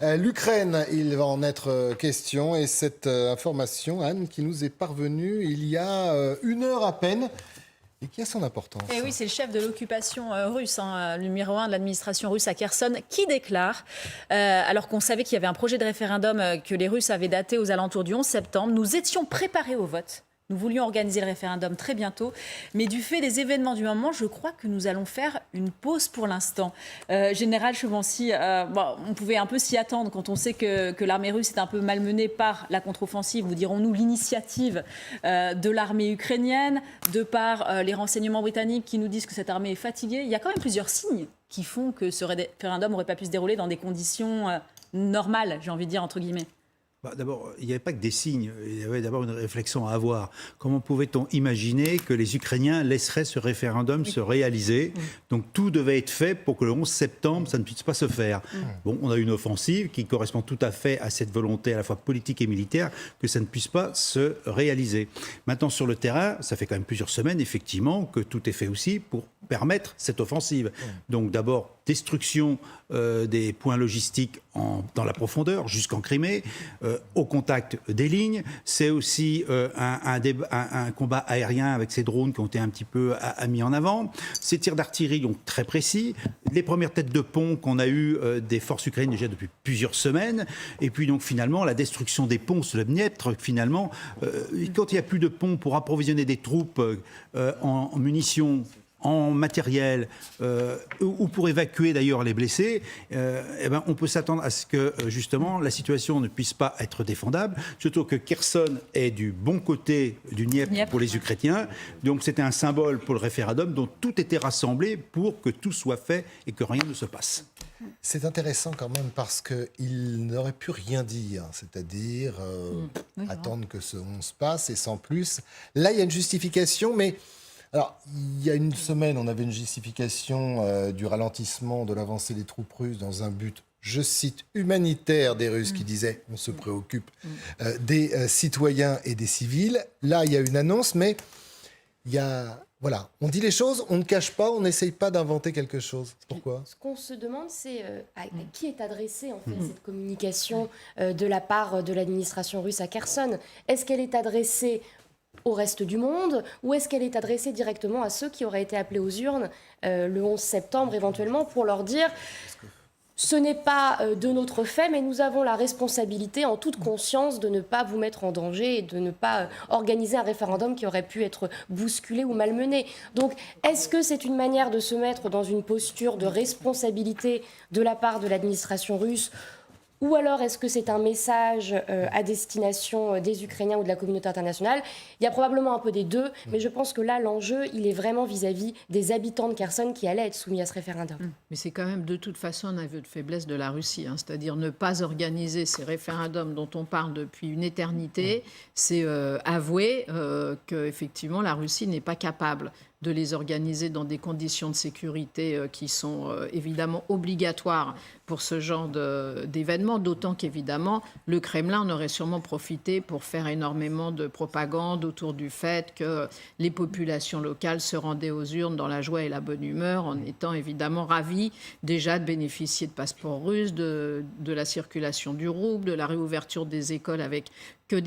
L'Ukraine, il va en être question. Et cette information, Anne, qui nous est parvenue il y a 1 heure à peine et qui a son importance. Et oui, c'est le chef de l'occupation russe, le numéro 1 de l'administration russe à Kherson, qui déclare, alors qu'on savait qu'il y avait un projet de référendum que les Russes avaient daté aux alentours du 11 septembre, nous étions préparés au vote. Nous voulions organiser le référendum très bientôt, mais du fait des événements du moment, je crois que nous allons faire une pause pour l'instant. Général Chevauvency, on pouvait un peu s'y attendre quand on sait que l'armée russe est un peu malmenée par la contre-offensive, ou dirons-nous l'initiative de l'armée ukrainienne, de par les renseignements britanniques qui nous disent que cette armée est fatiguée. Il y a quand même plusieurs signes qui font que ce référendum n'aurait pas pu se dérouler dans des conditions normales, j'ai envie de dire, entre guillemets. D'abord, il n'y avait pas que des signes, il y avait d'abord une réflexion à avoir. Comment pouvait-on imaginer que les Ukrainiens laisseraient ce référendum se réaliser ? Donc tout devait être fait pour que le 11 septembre, ça ne puisse pas se faire. Bon, on a une offensive qui correspond tout à fait à cette volonté à la fois politique et militaire que ça ne puisse pas se réaliser. Maintenant, sur le terrain, ça fait quand même plusieurs semaines, effectivement, que tout est fait aussi pour permettre cette offensive. Donc d'abord, destruction des points logistiques dans la profondeur, jusqu'en Crimée, au contact des lignes. C'est aussi un combat aérien avec ces drones qui ont été un petit peu mis en avant. Ces tirs d'artillerie donc très précis. Les premières têtes de pont qu'on a eues des forces ukrainiennes déjà depuis plusieurs semaines. Et puis donc finalement la destruction des ponts sur le Dniepr. Finalement, quand il n'y a plus de ponts pour approvisionner des troupes en munitions, en matériel, ou pour évacuer d'ailleurs les blessés, on peut s'attendre à ce que justement la situation ne puisse pas être défendable, surtout que Kherson est du bon côté du Dniepr pour les Ukrainiens. Donc c'était un symbole pour le référendum dont tout était rassemblé pour que tout soit fait et que rien ne se passe. C'est intéressant quand même parce qu'il n'aurait pu rien dire, c'est-à-dire attendre que ce 11 passe et sans plus. Là, il y a une justification, mais... Alors, il y a 1 semaine, on avait une justification du ralentissement de l'avancée des troupes russes dans un but, je cite, humanitaire des Russes qui disait on se préoccupe des citoyens et des civils. Là, il y a une annonce, mais il y a... Voilà, on dit les choses, on ne cache pas, on n'essaye pas d'inventer quelque chose. Pourquoi ? Ce qu'on se demande, c'est à qui est adressée en fait, cette communication de la part de l'administration russe à Kherson. Est-ce qu'elle est adressée au reste du monde, ou est-ce qu'elle est adressée directement à ceux qui auraient été appelés aux urnes le 11 septembre éventuellement pour leur dire ce n'est pas de notre fait, mais nous avons la responsabilité en toute conscience de ne pas vous mettre en danger et de ne pas organiser un référendum qui aurait pu être bousculé ou malmené. Donc, est-ce que c'est une manière de se mettre dans une posture de responsabilité de la part de l'administration russe ? Ou alors, est-ce que c'est un message à destination des Ukrainiens ou de la communauté internationale ? Il y a probablement un peu des deux, mais je pense que là, l'enjeu, il est vraiment vis-à-vis des habitants de Kherson qui allaient être soumis à ce référendum. Mais c'est quand même de toute façon un aveu de faiblesse de la Russie, c'est-à-dire ne pas organiser ces référendums dont on parle depuis une éternité, c'est avouer qu'effectivement la Russie n'est pas capable de les organiser dans des conditions de sécurité qui sont évidemment obligatoires pour ce genre d'événements, d'autant qu'évidemment, le Kremlin en aurait sûrement profité pour faire énormément de propagande autour du fait que les populations locales se rendaient aux urnes dans la joie et la bonne humeur, en étant évidemment ravis déjà de bénéficier de passeports russes, de la circulation du rouble, de la réouverture des écoles avec que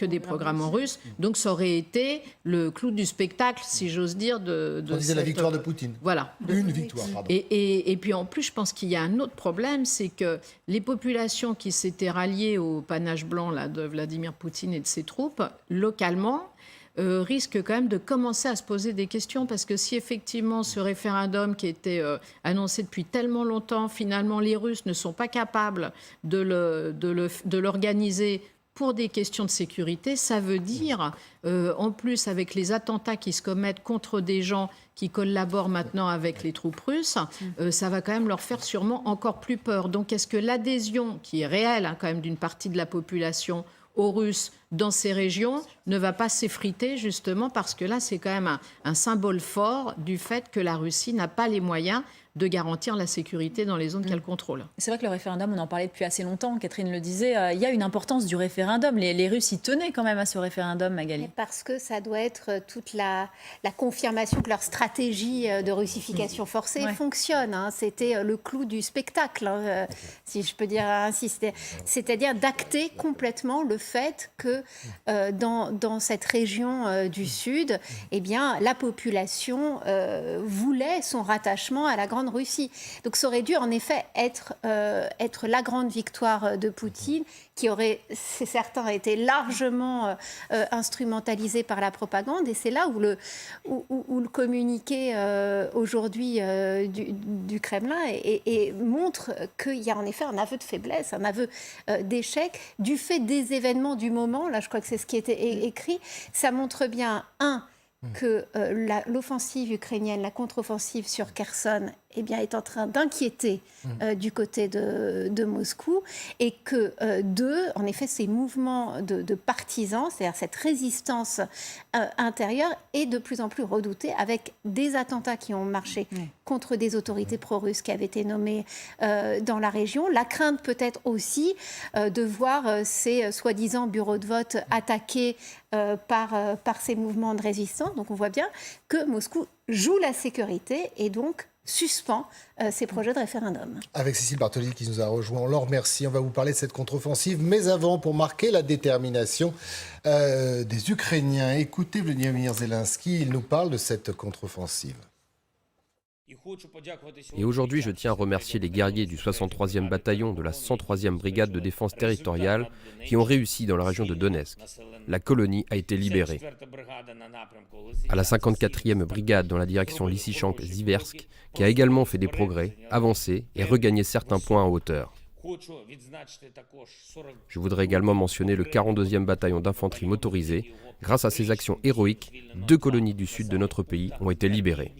des programmes en russe. Donc ça aurait été le clou du spectacle, si j'ose dire. On disait la victoire de Poutine. Voilà. Une victoire, pardon. Et puis en plus, je pense qu'il y a un autre problème, c'est que les populations qui s'étaient ralliées au panache blanc là, de Vladimir Poutine et de ses troupes, localement, risquent quand même de commencer à se poser des questions, parce que si effectivement ce référendum qui était annoncé depuis tellement longtemps, finalement les Russes ne sont pas capables de l'organiser pour des questions de sécurité, ça veut dire, en plus avec les attentats qui se commettent contre des gens qui collaborent maintenant avec les troupes russes, ça va quand même leur faire sûrement encore plus peur. Donc est-ce que l'adhésion, qui est réelle quand même d'une partie de la population aux Russes dans ces régions, ne va pas s'effriter justement parce que là c'est quand même un symbole fort du fait que la Russie n'a pas les moyens de garantir la sécurité dans les zones qu'elle contrôle. C'est vrai que le référendum, on en parlait depuis assez longtemps, Catherine le disait, il y a une importance du référendum. Les Russes y tenaient quand même à ce référendum, Magali. Parce que ça doit être toute la confirmation que leur stratégie de russification forcée fonctionne. Hein. C'était le clou du spectacle, hein, si je peux dire ainsi. C'est-à-dire d'acter complètement le fait que dans cette région du Sud, eh bien, la population voulait son rattachement à la Grande Russie. Donc ça aurait dû en effet être la grande victoire de Poutine, qui aurait, c'est certain, été largement instrumentalisé par la propagande. Et c'est là où le communiqué aujourd'hui du Kremlin montre qu'il y a en effet un aveu de faiblesse, un aveu d'échec du fait des événements du moment. Là, je crois que c'est ce qui était écrit. Ça montre bien, que l'offensive ukrainienne, la contre-offensive sur Kherson, eh bien, est en train d'inquiéter du côté de Moscou, et que en effet, ces mouvements de partisans, c'est-à-dire cette résistance intérieure, est de plus en plus redoutée, avec des attentats qui ont marché contre des autorités pro-russes qui avaient été nommées dans la région. La crainte peut-être aussi de voir ces soi-disant bureaux de vote attaqués par ces mouvements de résistance. Donc on voit bien que Moscou joue la sécurité et donc suspend ses projets de référendum. Avec Cécile Bartoli qui nous a rejoint, on leur remercie. On va vous parler de cette contre-offensive. Mais avant, pour marquer la détermination des Ukrainiens, écoutez Volodymyr Zelensky, il nous parle de cette contre-offensive. Et aujourd'hui, je tiens à remercier les guerriers du 63e bataillon de la 103e brigade de défense territoriale qui ont réussi dans la région de Donetsk. La colonie a été libérée. À la 54e brigade dans la direction Lysychansk-Ziversk, qui a également fait des progrès, avancé et regagné certains points en hauteur. Je voudrais également mentionner le 42e bataillon d'infanterie motorisée. Grâce à ces actions héroïques, 2 colonies du sud de notre pays ont été libérées.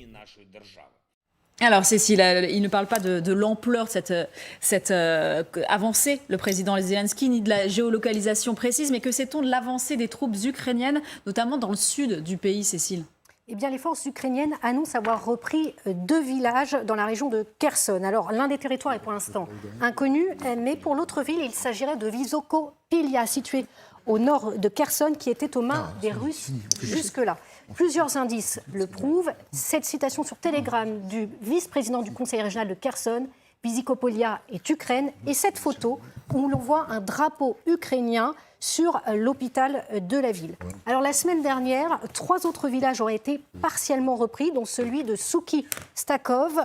Alors Cécile, il ne parle pas de l'ampleur de cette avancée, le président Zelensky, ni de la géolocalisation précise, mais que sait-on de l'avancée des troupes ukrainiennes, notamment dans le sud du pays, Cécile ? Eh bien, les forces ukrainiennes annoncent avoir repris 2 villages dans la région de Kherson. Alors, l'un des territoires est pour l'instant inconnu, mais pour l'autre ville, il s'agirait de Vysokopilia, située au nord de Kherson, qui était aux mains des Russes jusque-là. Plusieurs indices le prouvent. Cette citation sur Telegram du vice-président du conseil régional de Kherson, Vysokopilia est Ukraine, et cette photo où l'on voit un drapeau ukrainien sur l'hôpital de la ville. Alors la semaine dernière, 3 autres villages auraient été partiellement repris, dont celui de Souki Stakov,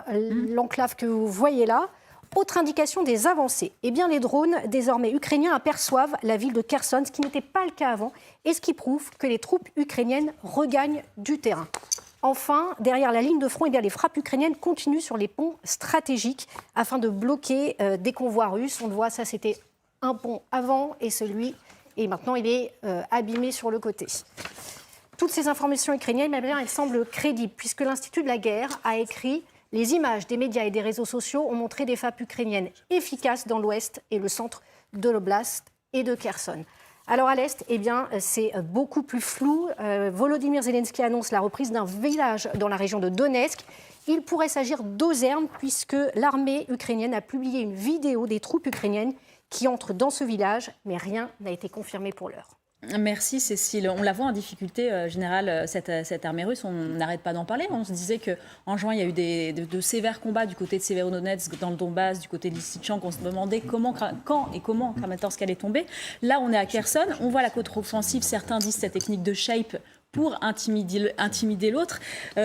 l'enclave que vous voyez là. Autre indication des avancées, eh bien les drones désormais ukrainiens aperçoivent la ville de Kherson, ce qui n'était pas le cas avant, et ce qui prouve que les troupes ukrainiennes regagnent du terrain. Enfin, derrière la ligne de front, eh bien, les frappes ukrainiennes continuent sur les ponts stratégiques afin de bloquer des convois russes. On le voit, ça c'était un pont avant et maintenant il est abîmé sur le côté. Toutes ces informations ukrainiennes, eh bien, elles semblent crédibles, puisque l'Institut de la guerre a écrit: les images des médias et des réseaux sociaux ont montré des frappes ukrainiennes efficaces dans l'ouest et le centre de l'oblast et de Kherson. Alors à l'est, eh bien, c'est beaucoup plus flou. Volodymyr Zelensky annonce la reprise d'un village dans la région de Donetsk. Il pourrait s'agir d'Ozern, puisque l'armée ukrainienne a publié une vidéo des troupes ukrainiennes qui entrent dans ce village, mais rien n'a été confirmé pour l'heure. Merci Cécile. On la voit en difficulté générale, cette armée russe. On n'arrête pas d'en parler. On se disait qu'en juin, il y a eu de sévères combats du côté de Severodonetsk, dans le Donbass, du côté de Lysychansk. On se demandait quand et comment Kramatorsk allait tomber. Là, on est à Kherson. On voit la contre-offensive. Certains disent cette technique de shape pour intimider l'autre.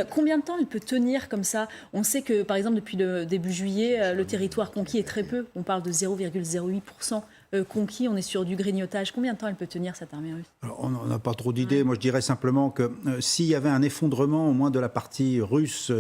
Combien de temps il peut tenir comme ça ? On sait que, par exemple, depuis le début juillet, le territoire conquis est très peu. On parle de 0,08% conquis. On est sur du grignotage. Combien de temps elle peut tenir, cette armée russe ? Alors, on n'a pas trop d'idées. Moi, je dirais simplement que s'il y avait un effondrement, au moins de la partie russe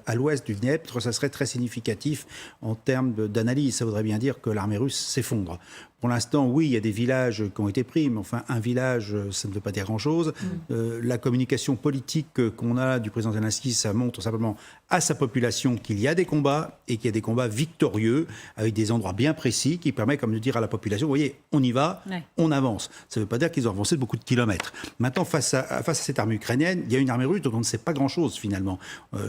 à l'ouest du Dniepr, ça serait très significatif en termes d'analyse. Ça voudrait bien dire que l'armée russe s'effondre. Pour l'instant, oui, il y a des villages qui ont été pris, mais enfin, un village, ça ne veut pas dire grand-chose. La communication politique qu'on a du président Zelensky, ça montre simplement à sa population qu'il y a des combats et qu'il y a des combats victorieux avec des endroits bien précis qui permettent comme de dire à la population, vous voyez, on y va, on avance. Ça ne veut pas dire qu'ils ont avancé de beaucoup de kilomètres. Maintenant, face à cette armée ukrainienne, il y a une armée russe dont on ne sait pas grand-chose finalement.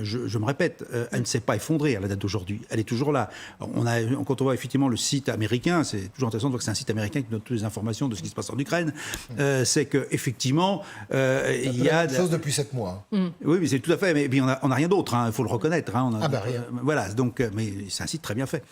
Je me répète, elle ne s'est pas effondrée à la date d'aujourd'hui. Elle est toujours là. Quand on voit effectivement le site américain, c'est toujours intéressant de voir que c'est un site américain qui donne toutes les informations de ce qui se passe en Ukraine, c'est qu'effectivement, il y a... chose depuis 7 mois. Oui, mais c'est tout à fait. Mais on n'a rien d'autre, il faut le reconnaître. Hein, rien. Voilà, donc, mais c'est un site très bien fait.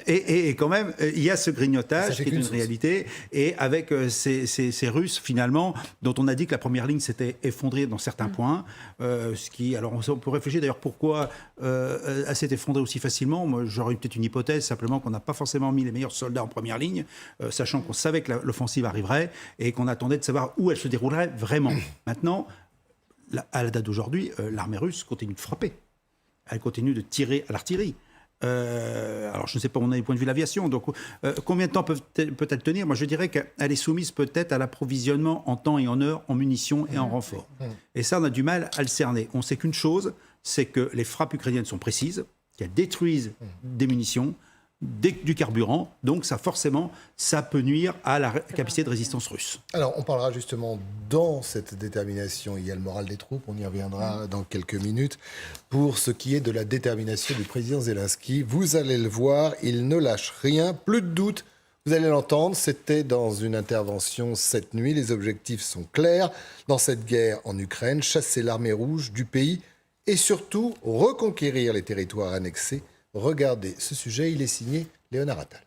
Et quand même, il y a ce grignotage qui est une réalité. Et avec ces Russes, finalement, dont on a dit que la première ligne s'était effondrée dans certains points. Alors, on peut réfléchir d'ailleurs pourquoi elle s'est effondrée aussi facilement. Moi, j'aurais peut-être une hypothèse, simplement qu'on n'a pas forcément mis les meilleurs soldats en première ligne, sachant qu'on savait que l'offensive arriverait et qu'on attendait de savoir où elle se déroulerait vraiment. Maintenant, à la date d'aujourd'hui, l'armée russe continue de frapper. Elle continue de tirer à l'artillerie. Alors, je ne sais pas, on a du point de vue de l'aviation. Donc, combien de temps peut-elle tenir ? Moi, je dirais qu'elle est soumise peut-être à l'approvisionnement en temps et en heure, en munitions et en renforts. Et ça, on a du mal à le cerner. On sait qu'une chose, c'est que les frappes ukrainiennes sont précises, qu'elles détruisent des munitions, du carburant, donc ça peut nuire à la capacité de résistance russe. Alors on parlera justement dans cette détermination, il y a le moral des troupes, on y reviendra dans quelques minutes, pour ce qui est de la détermination du président Zelensky. Vous allez le voir, il ne lâche rien, plus de doute, vous allez l'entendre, c'était dans une intervention cette nuit, les objectifs sont clairs dans cette guerre en Ukraine, chasser l'armée rouge du pays et surtout reconquérir les territoires annexés. Regardez ce sujet, il est signé Léonard Attal.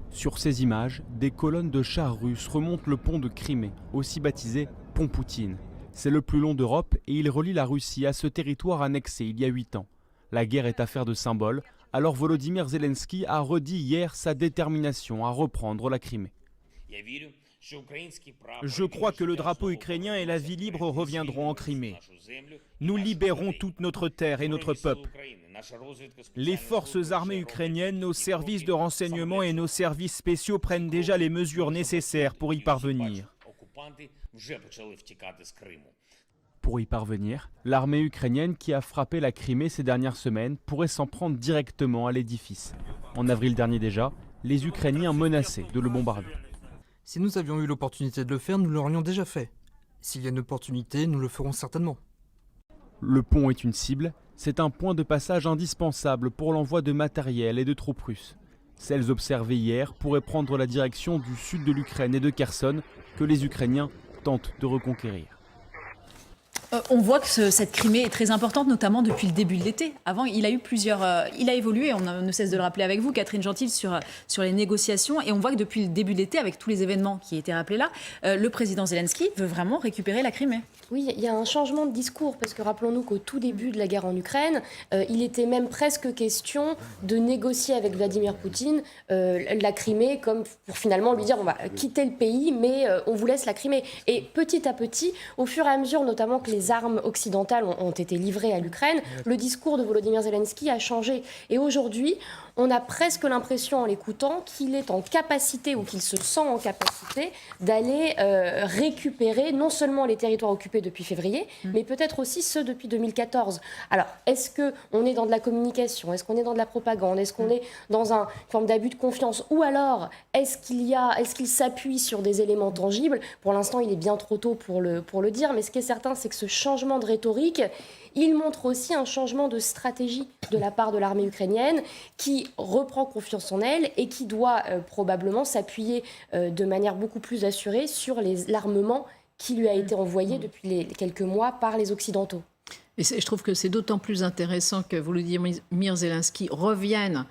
Sur ces images, des colonnes de chars russes remontent le pont de Crimée, aussi baptisé Pont Poutine. C'est le plus long d'Europe et il relie la Russie à ce territoire annexé il y a 8 ans. La guerre est affaire de symboles, alors Volodymyr Zelensky a redit hier sa détermination à reprendre la Crimée. Je crois que le drapeau ukrainien et la vie libre reviendront en Crimée. Nous libérons toute notre terre et notre peuple. Les forces armées ukrainiennes, nos services de renseignement et nos services spéciaux prennent déjà les mesures nécessaires pour y parvenir. Pour y parvenir, l'armée ukrainienne qui a frappé la Crimée ces dernières semaines pourrait s'en prendre directement à l'édifice. En avril dernier déjà, les Ukrainiens menaçaient de le bombarder. Si nous avions eu l'opportunité de le faire, nous l'aurions déjà fait. S'il y a une opportunité, nous le ferons certainement. Le pont est une cible, c'est un point de passage indispensable pour l'envoi de matériel et de troupes russes. Celles observées hier pourraient prendre la direction du sud de l'Ukraine et de Kherson, que les Ukrainiens tentent de reconquérir. On voit que cette Crimée est très importante, notamment depuis le début de l'été. Avant, il a eu il a évolué, on ne cesse de le rappeler avec vous, Catherine Gentil, sur les négociations. Et on voit que depuis le début de l'été, avec tous les événements qui étaient rappelés là, le président Zelensky veut vraiment récupérer la Crimée. Oui, il y a un changement de discours, parce que rappelons-nous qu'au tout début de la guerre en Ukraine, il était même presque question de négocier avec Vladimir Poutine la Crimée, comme pour finalement lui dire on va quitter le pays, mais on vous laisse la Crimée. Et petit à petit, au fur et à mesure, notamment que les armes occidentales ont été livrées à l'Ukraine, le discours de Volodymyr Zelensky a changé. Et aujourd'hui, on a presque l'impression, en l'écoutant, qu'il est en capacité, ou qu'il se sent en capacité, d'aller récupérer non seulement les territoires occupés depuis février, mais peut-être aussi ceux depuis 2014. Alors, est-ce qu'on est dans de la communication ? Est-ce qu'on est dans de la propagande ? Est-ce qu'on est dans une forme d'abus de confiance ? Ou alors, est-ce qu'il s'appuie sur des éléments tangibles ? Pour l'instant, il est bien trop tôt pour le dire, mais ce qui est certain, c'est que ce changement de rhétorique, il montre aussi un changement de stratégie de la part de l'armée ukrainienne qui reprend confiance en elle et qui doit probablement s'appuyer de manière beaucoup plus assurée sur l'armement qui lui a été envoyé depuis quelques mois par les Occidentaux. Et je trouve que c'est d'autant plus intéressant que Volodymyr Zelensky revienne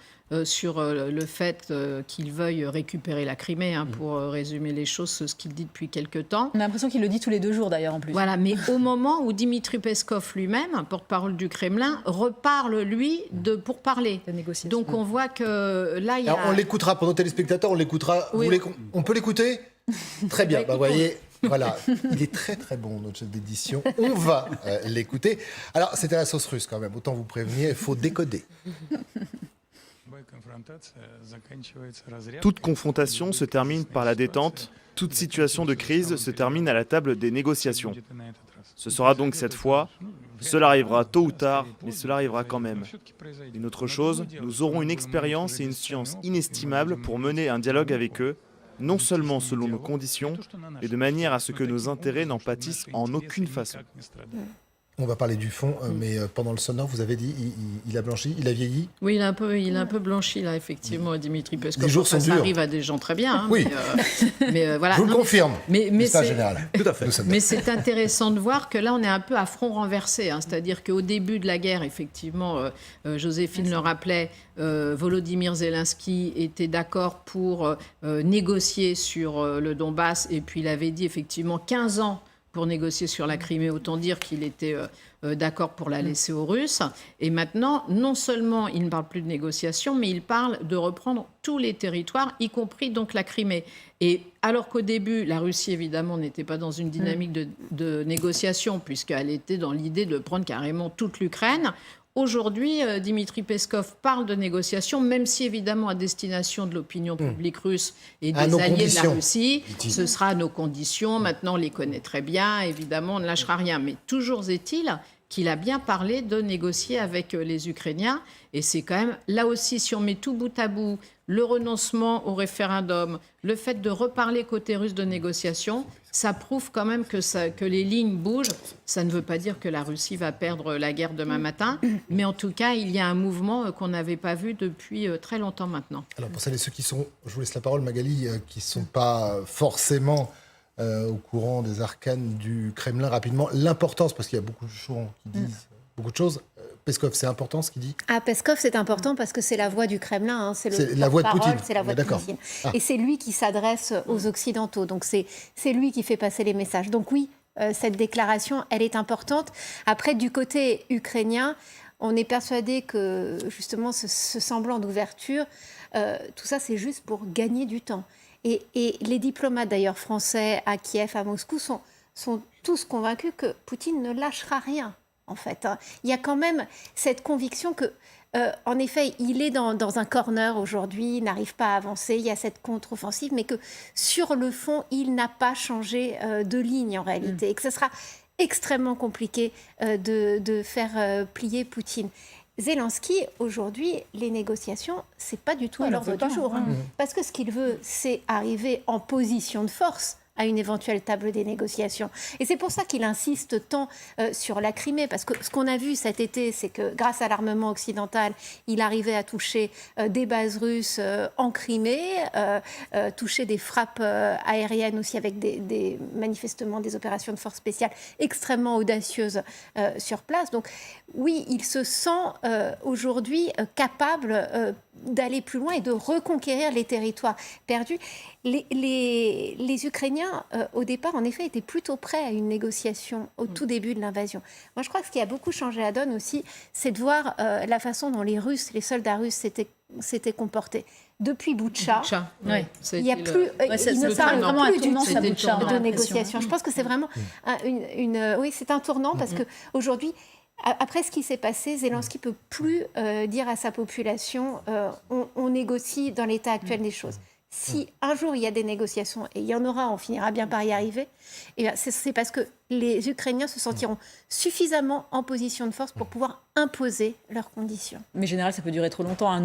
sur le fait qu'il veuille récupérer la Crimée, pour résumer les choses, ce qu'il dit depuis quelque temps. On a l'impression qu'il le dit tous les 2 jours d'ailleurs en plus. Voilà, mais au moment où Dimitri Peskov lui-même, porte-parole du Kremlin, reparle lui de pourparlers. De négociation. Donc on voit que là il y a... Alors, on l'écoutera pour nos téléspectateurs, on l'écoutera. Oui. On peut l'écouter ? Très bien, vous voyez... Voilà, il est très très bon notre chef d'édition, on va l'écouter. Alors c'était la sauce russe quand même, autant vous prévenir, il faut décoder. Toute confrontation se termine par la détente, toute situation de crise se termine à la table des négociations. Ce sera donc cette fois, cela arrivera tôt ou tard, mais cela arrivera quand même. Une autre chose, nous aurons une expérience et une science inestimables pour mener un dialogue avec eux, non seulement selon nos conditions, mais de manière à ce que nos intérêts n'en pâtissent en aucune façon. On va parler du fond, mais pendant le sonore, vous avez dit, il a blanchi, il a vieilli. Oui, il a un peu blanchi, là, effectivement, Dimitri Peskov. Les jours sont ça durs. arrive à des gens très bien. Hein, oui, mais voilà. Je vous le confirme, mais c'est pas général. Tout à fait. Mais c'est intéressant de voir que là, on est un peu à front renversé. Hein, c'est-à-dire qu'au début de la guerre, effectivement, Joséphine le rappelait, Volodymyr Zelensky était d'accord pour négocier sur le Donbass, et puis il avait dit effectivement 15 ans pour négocier sur la Crimée, autant dire qu'il était d'accord pour la laisser aux Russes. Et maintenant, non seulement il ne parle plus de négociation, mais il parle de reprendre tous les territoires, y compris donc la Crimée. Et alors qu'au début, la Russie, évidemment, n'était pas dans une dynamique de négociation, puisqu'elle était dans l'idée de prendre carrément toute l'Ukraine. Aujourd'hui, Dimitri Peskov parle de négociations, même si évidemment à destination de l'opinion publique russe et des alliés de la Russie, ce sera à nos conditions. Maintenant, on les connaît très bien, évidemment, on ne lâchera rien. Mais toujours est-il qu'il a bien parlé de négocier avec les Ukrainiens. Et c'est quand même, là aussi, si on met tout bout à bout, le renoncement au référendum, le fait de reparler côté russe de négociation, ça prouve quand même que les lignes bougent. Ça ne veut pas dire que la Russie va perdre la guerre demain matin, mais en tout cas, il y a un mouvement qu'on n'avait pas vu depuis très longtemps maintenant. Alors pour celles et ceux qui sont, je vous laisse la parole Magali, qui ne sont pas forcément au courant des arcanes du Kremlin, rapidement, l'importance, parce qu'il y a beaucoup de gens qui disent beaucoup de choses. Peskov, c'est important ce qu'il dit ? Ah, Peskov, c'est important parce que c'est la voix du Kremlin, hein, c'est la voix de Poutine. C'est la voix de Poutine. Et c'est lui qui s'adresse aux Occidentaux, donc c'est lui qui fait passer les messages. Donc oui, cette déclaration, elle est importante. Après, du côté ukrainien, on est persuadé que justement ce semblant d'ouverture, tout ça, c'est juste pour gagner du temps. Et les diplomates d'ailleurs français à Kiev, à Moscou, sont tous convaincus que Poutine ne lâchera rien. En fait, il y a quand même cette conviction que, en effet, il est dans un corner aujourd'hui, il n'arrive pas à avancer, il y a cette contre-offensive, mais que sur le fond, il n'a pas changé de ligne en réalité, et que ce sera extrêmement compliqué de faire plier Poutine. Zelensky, aujourd'hui, les négociations, c'est pas du tout à l'ordre du jour, hein, parce que ce qu'il veut, c'est arriver en position de force à une éventuelle table des négociations. Et c'est pour ça qu'il insiste tant sur la Crimée, parce que ce qu'on a vu cet été, c'est que grâce à l'armement occidental, il arrivait à toucher des bases russes en Crimée, toucher des frappes aériennes aussi avec manifestement des opérations de force spéciales extrêmement audacieuses sur place. Donc oui, il se sent aujourd'hui capable d'aller plus loin et de reconquérir les territoires perdus. Les Ukrainiens, au départ, en effet, étaient plutôt prêts à une négociation au tout début de l'invasion. Moi, je crois que ce qui a beaucoup changé la donne aussi, c'est de voir la façon dont les soldats russes s'étaient comportés. Depuis Boutcha, il n'y a plus, il ne parle vraiment plus du tout de négociation. Je pense que c'est vraiment oui, c'est un tournant parce qu'aujourd'hui, après ce qui s'est passé, Zelensky ne peut plus dire à sa population on négocie dans l'état actuel des choses. Si un jour il y a des négociations, et il y en aura, on finira bien par y arriver, et c'est parce que les Ukrainiens se sentiront suffisamment en position de force pour pouvoir imposer leurs conditions. Mais général, ça peut durer trop longtemps.